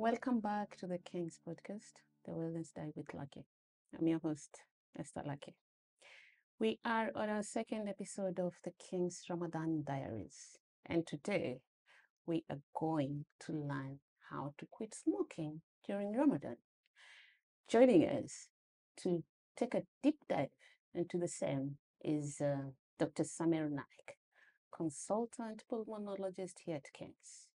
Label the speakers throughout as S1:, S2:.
S1: Welcome back to the King's Podcast, The Wellness Dive with Lucky. I'm your host, Esther Lackie. We are on our second episode of the King's Ramadan Diaries, and today we are going to learn how to quit smoking during Ramadan. Joining us to take a deep dive into the same is Dr. Samir Naik, consultant pulmonologist here at King's,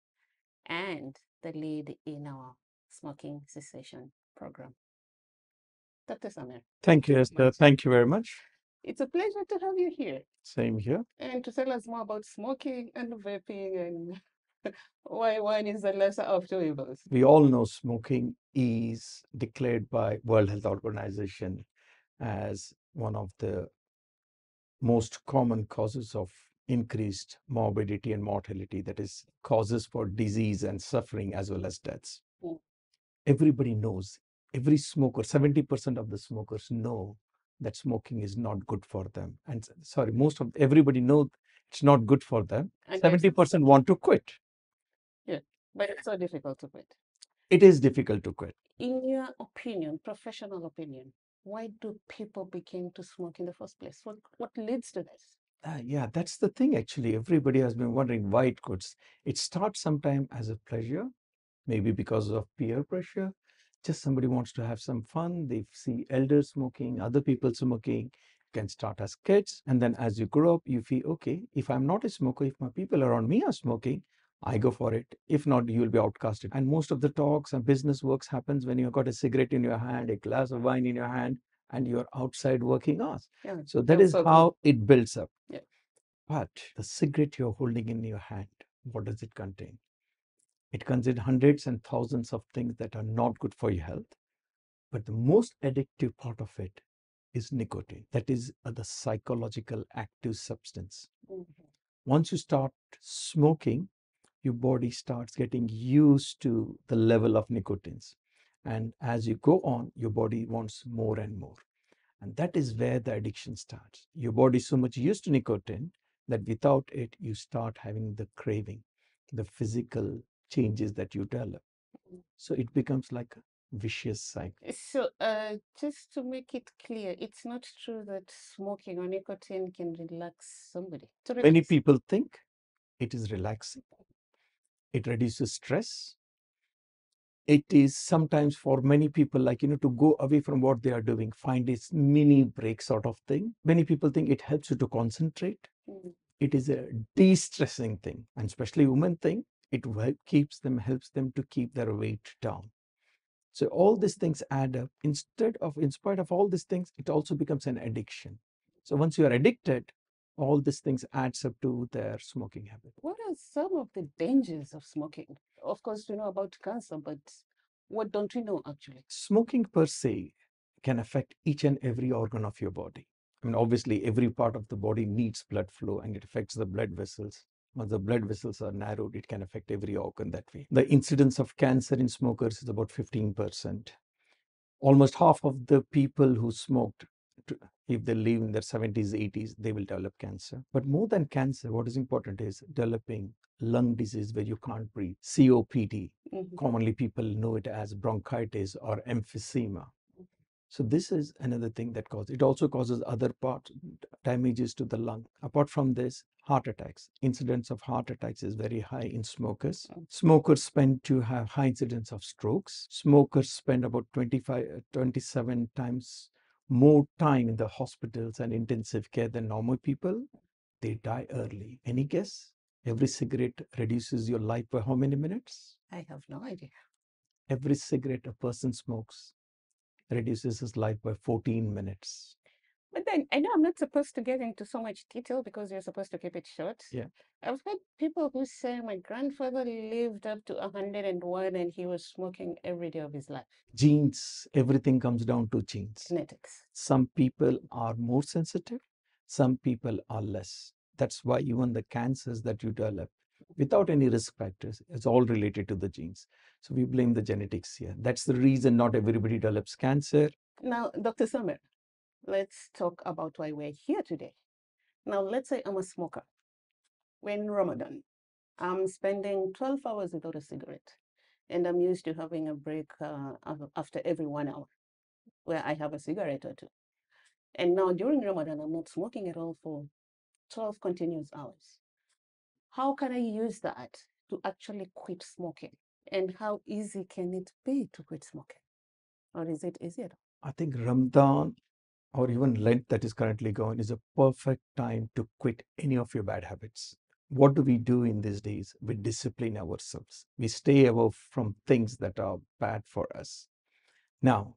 S1: and the lead in our smoking cessation program. Dr. Samir,
S2: Thank you, Esther. Thank you very much.
S1: it's a pleasure to have you here
S2: Same here.
S1: and to tell us more about smoking and vaping and why one is the lesser of two evils.
S2: We all know smoking is declared by World Health Organization as one of the most common causes of increased morbidity and mortality, that is causes for disease and suffering as well as deaths.
S1: Mm.
S2: Everybody knows, every smoker, 70% of the smokers know that smoking is not good for them. And sorry, most of everybody know it's not good for them.
S1: And
S2: 70% want to quit.
S1: yeah, but it's so difficult to quit.
S2: It is difficult to quit.
S1: In your opinion, professional opinion, why do people begin to smoke in the first place? What leads to this?
S2: Yeah, that's the thing actually. Everybody has been wondering why it quits. It starts sometime as a pleasure, maybe because of peer pressure. Just somebody wants to have some fun. They see elders smoking, other people smoking. Can start as kids. And then as you grow up, you feel, okay, if I'm not a smoker, if my people around me are smoking, I go for it. If not, you'll be outcasted. And most of the talks and business works happens when you've got a cigarette in your hand, a glass of wine in your hand, and you're outside working hours.
S1: Yeah,
S2: So that is how it builds up.
S1: Yeah.
S2: But the cigarette you're holding in your hand, what does it contain? It contains hundreds and thousands of things that are not good for your health. But the most addictive part of it is nicotine. That is the psychological active substance.
S1: Mm-hmm.
S2: Once you start smoking, your body starts getting used to the level of nicotines. And as you go on, your body wants more and more. And that is where the addiction starts. Your body is so much used to nicotine that without it, you start having the craving, the physical changes that you develop. So it becomes like a vicious cycle.
S1: So, just to make it clear, it's not true that smoking or nicotine can relax somebody.
S2: Many people think it is relaxing, it reduces stress. It is sometimes for many people, like, to go away from what they are doing, find this mini break sort of thing. Many people think it helps you to concentrate.
S1: Mm.
S2: It is a de-stressing thing, and especially women think it helps them to keep their weight down. So all these things add up. In spite of all these things, it also becomes an addiction. So once you are addicted, all these things adds up to their smoking habit.
S1: What are some of the dangers of smoking? Of course, we know about cancer, but what don't we know actually?
S2: Smoking per se can affect each and every organ of your body. I mean, obviously, every part of the body needs blood flow and it affects the blood vessels. Once the blood vessels are narrowed, it can affect every organ that way. The incidence of cancer in smokers is about 15%. Almost half of the people who smoked, if they live in their 70s, 80s, they will develop cancer. But more than cancer, what is important is developing lung disease where you can't breathe, COPD.
S1: Mm-hmm.
S2: Commonly, people know it as bronchitis or emphysema. So this is another thing that causes. It also causes other part damages to the lung. Apart from this, heart attacks. Incidence of heart attacks is very high in smokers. Smokers tend to have high incidence of strokes. Smokers spend about 27 times more time in the hospitals and intensive care than normal people. They die early. Any guess? Every cigarette reduces your life by how many minutes?
S1: I have no idea.
S2: Every cigarette a person smokes reduces his life by 14 minutes.
S1: But then I know I'm not supposed to get into so much detail because you're supposed to keep it short.
S2: Yeah.
S1: I've heard people who say my grandfather lived up to 101 and he was smoking every day of his life.
S2: Genes, everything comes down to genes.
S1: Genetics.
S2: Some people are more sensitive, some people are less. That's why even the cancers that you develop without any risk factors, it's all related to the genes. So we blame the genetics here. That's the reason not everybody develops cancer.
S1: Now, Dr. Samir, let's talk about why we're here today. Now, let's say I'm a smoker. We're in Ramadan. I'm spending 12 hours without a cigarette. And I'm used to having a break after every 1 hour where I have a cigarette or two. And now during Ramadan, I'm not smoking at all for 12 continuous hours. How can I use that to actually quit smoking? And how easy can it be to quit smoking? Or is it easier?
S2: I think Ramadan or even Lent that is currently going is a perfect time to quit any of your bad habits. What do we do in these days? We discipline ourselves. We stay away from things that are bad for us. Now,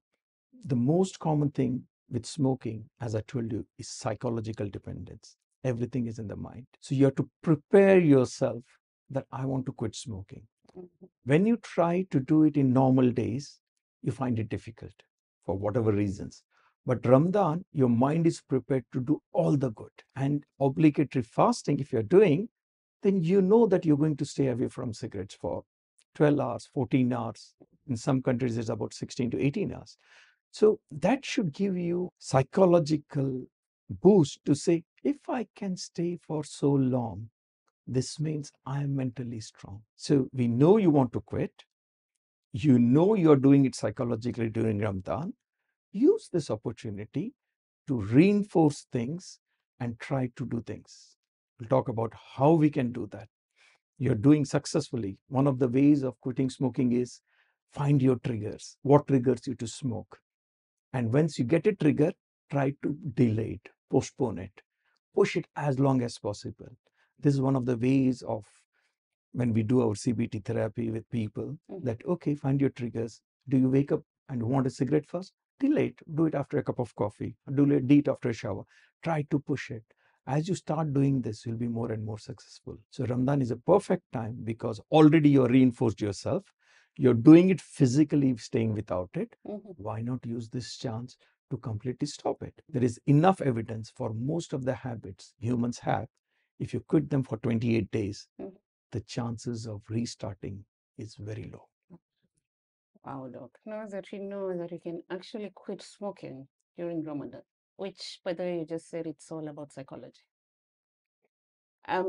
S2: the most common thing with smoking, as I told you, is psychological dependence. Everything is in the mind. So you have to prepare yourself that I want to quit smoking. When you try to do it in normal days, you find it difficult for whatever reasons. But Ramadan, your mind is prepared to do all the good. And obligatory fasting, if you're doing, then you know that you're going to stay away from cigarettes for 12 hours, 14 hours. In some countries, it's about 16 to 18 hours. So that should give you psychological boost to say, if I can stay for so long, this means I am mentally strong. So we know you want to quit. You know you're doing it psychologically during Ramadan. Use this opportunity to reinforce things and try to do things. We'll talk about how we can do that. You're doing successfully. One of the ways of quitting smoking is find your triggers. What triggers you to smoke? And once you get a trigger, try to delay it, postpone it, push it as long as possible. This is one of the ways of when we do our CBT therapy with people that, okay, find your triggers. Do you wake up and want a cigarette first? Delay it. Do it after a cup of coffee. Do it after a shower. Try to push it. As you start doing this, you'll be more and more successful. So Ramadan is a perfect time because already you're reinforced yourself. You're doing it physically, staying without it. Why not use this chance to completely stop it? There is enough evidence for most of the habits humans have. If you quit them for 28 days, the chances of restarting is very low.
S1: Wow, doc. Now that you know that you can actually quit smoking during Ramadan, which, by the way, you just said it's all about psychology.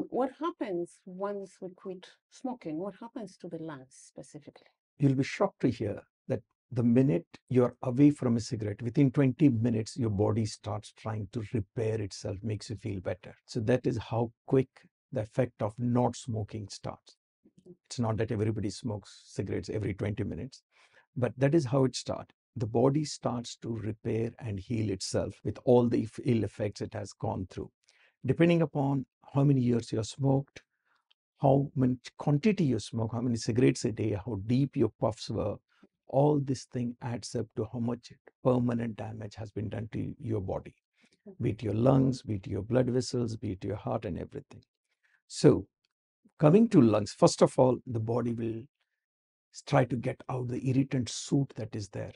S1: What happens once we quit smoking? What happens to the lungs specifically?
S2: You'll be shocked to hear that the minute you're away from a cigarette, within 20 minutes, your body starts trying to repair itself, makes you feel better. So that is how quick the effect of not smoking starts. It's not that everybody smokes cigarettes every 20 minutes, but that is how it starts. The body starts to repair and heal itself with all the ill effects it has gone through. Depending upon how many years you have smoked, how much quantity you smoke, how many cigarettes a day, how deep your puffs were, all this thing adds up to how much permanent damage has been done to your body, be it your lungs, be it your blood vessels, be it your heart and everything. So coming to lungs, first of all, the body will try to get out the irritant soot that is there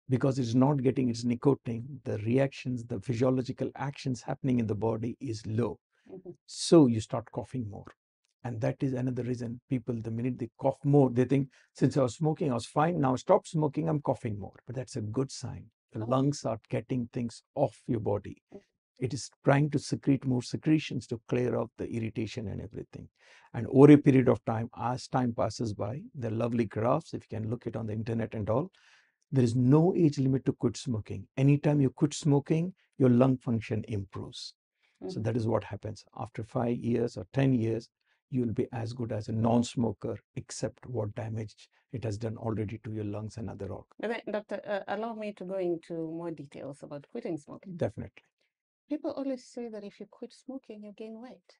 S2: because it's not getting its nicotine. The reactions, the physiological actions happening in the body is low. So you start coughing more. And that is another reason people, the minute they cough more, they think, since I was smoking, I was fine. Now stop smoking, I'm coughing more. But that's a good sign. The lungs are getting things off your body. It is trying to secrete more secretions to clear out the irritation and everything. And over a period of time, as time passes by, the lovely graphs, if you can look it on the internet and all, there is no age limit to quit smoking. Anytime you quit smoking, your lung function improves. So that is what happens. After 5 years or 10 years, you will be as good as a non-smoker, except what damage it has done already to your lungs and other organs.
S1: But then, doctor, allow me to go into more details about quitting smoking.
S2: Definitely.
S1: People always say that if you quit smoking, you gain weight.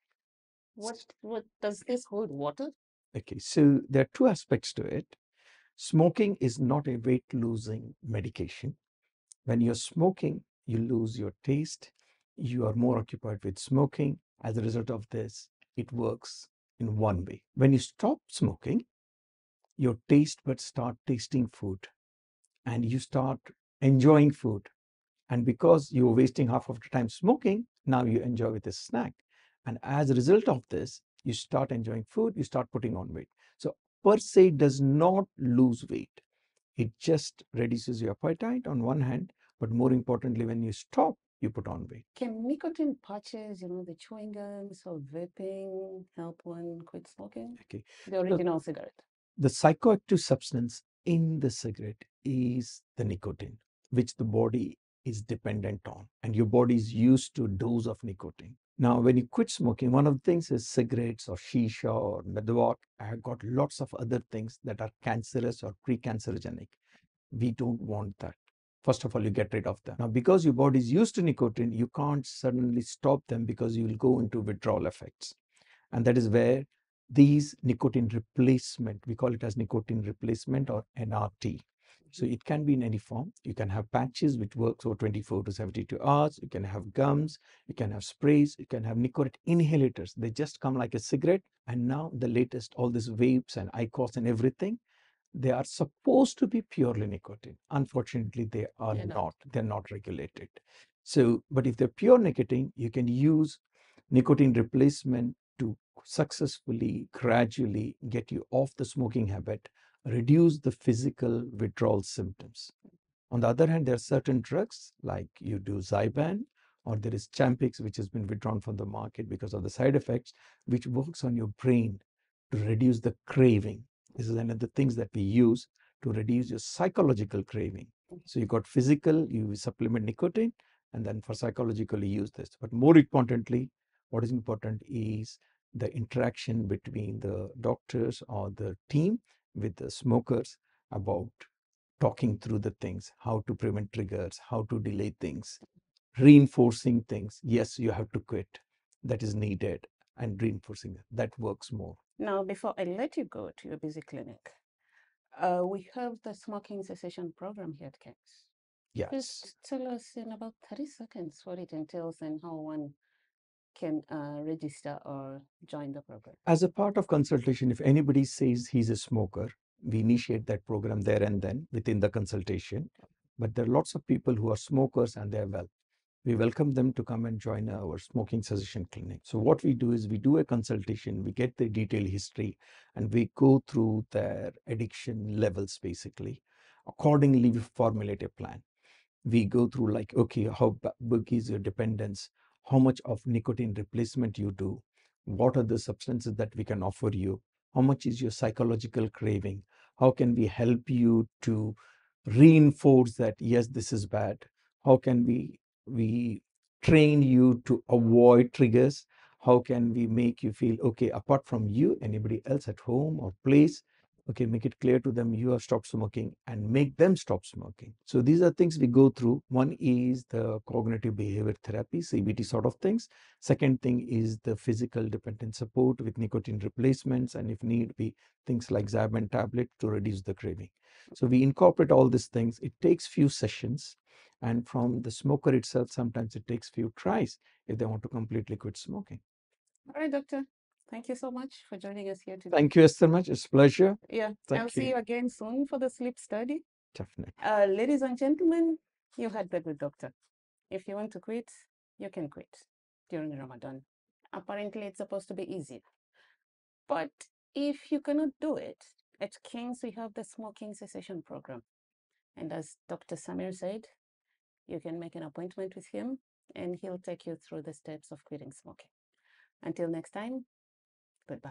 S1: What does this hold water?
S2: Okay, so there are two aspects to it. Smoking is not a weight losing medication. When you're smoking, you lose your taste. You are more occupied with smoking. As a result of this, it works in one way. When you stop smoking, your taste buds start tasting food and you start enjoying food. And because you were wasting half of the time smoking, now you enjoy with a snack. And as a result of this, you start enjoying food, you start putting on weight. So per se does not lose weight. It just reduces your appetite on one hand, but more importantly, when you stop, you put on weight.
S1: Can nicotine patches, the chewing gums or vaping help one quit smoking?
S2: Okay.
S1: The original cigarette.
S2: The psychoactive substance in the cigarette is the nicotine, which the body is dependent on, and your body is used to a dose of nicotine. Now, when you quit smoking, one of the things is cigarettes or shisha or medwak have got lots of other things that are cancerous or precancerogenic. We don't want that. First of all, you get rid of them. Now, because your body is used to nicotine, you can't suddenly stop them because you will go into withdrawal effects. And that is where these nicotine replacement, we call it as nicotine replacement or NRT. So it can be in any form. You can have patches which works over 24 to 72 hours. You can have gums, you can have sprays, you can have nicotine inhalators. They just come like a cigarette. And now the latest, all these vapes and IQOS and everything, they are supposed to be purely nicotine. Unfortunately, they are not. They're not regulated. So, but if they're pure nicotine, you can use nicotine replacement to successfully, gradually get you off the smoking habit, reduce the physical withdrawal symptoms. On the other hand, there are certain drugs like you do Zyban, or there is Champix, which has been withdrawn from the market because of the side effects, which works on your brain to reduce the craving. This is another things that we use to reduce your psychological craving. So you got physical, you supplement nicotine, and then for psychological, you use this. But more importantly, what is important is the interaction between the doctors or the team with the smokers about talking through the things, how to prevent triggers, how to delay things, reinforcing things. Yes, you have to quit. That is needed, and reinforcing that works more.
S1: Now, before I let you go to your busy clinic, we have the smoking cessation program here at Kings.
S2: Yes.
S1: Just tell us in about 30 seconds what it entails and how one can register or join the program.
S2: As a part of consultation, if anybody says he's a smoker, we initiate that program there and then within the consultation. But there are lots of people who are smokers and they're well. We welcome them to come and join our smoking cessation clinic. So what we do is we do a consultation, we get the detailed history, and we go through their addiction levels basically. Accordingly, we formulate a plan. We go through like, okay, how big is your dependence? How much of nicotine replacement you do? What are the substances that we can offer you? How much is your psychological craving? How can we help you to reinforce that, yes, this is bad? How can we train you to avoid triggers? How can we make you feel, okay, apart from you, anybody else at home or place, okay, make it clear to them you have stopped smoking and make them stop smoking. So these are things we go through. One is the cognitive behavior therapy, CBT sort of things. Second thing is the physical dependent support with nicotine replacements, and if need be, things like Zyban tablet to reduce the craving. So we incorporate all these things. It takes few sessions, and from the smoker itself, sometimes it takes few tries if they want to completely quit smoking.
S1: All right, doctor. Thank you so much for joining us here today.
S2: Thank you, Esther, much. It's a pleasure.
S1: Yeah, I'll see you again soon for the sleep study.
S2: Definitely.
S1: Ladies and gentlemen, you had bet with doctor. If you want to quit, you can quit during Ramadan. Apparently, it's supposed to be easy. But if you cannot do it, at King's, we have the smoking cessation program. And as Dr. Samir said, you can make an appointment with him and he'll take you through the steps of quitting smoking. Until next time, goodbye.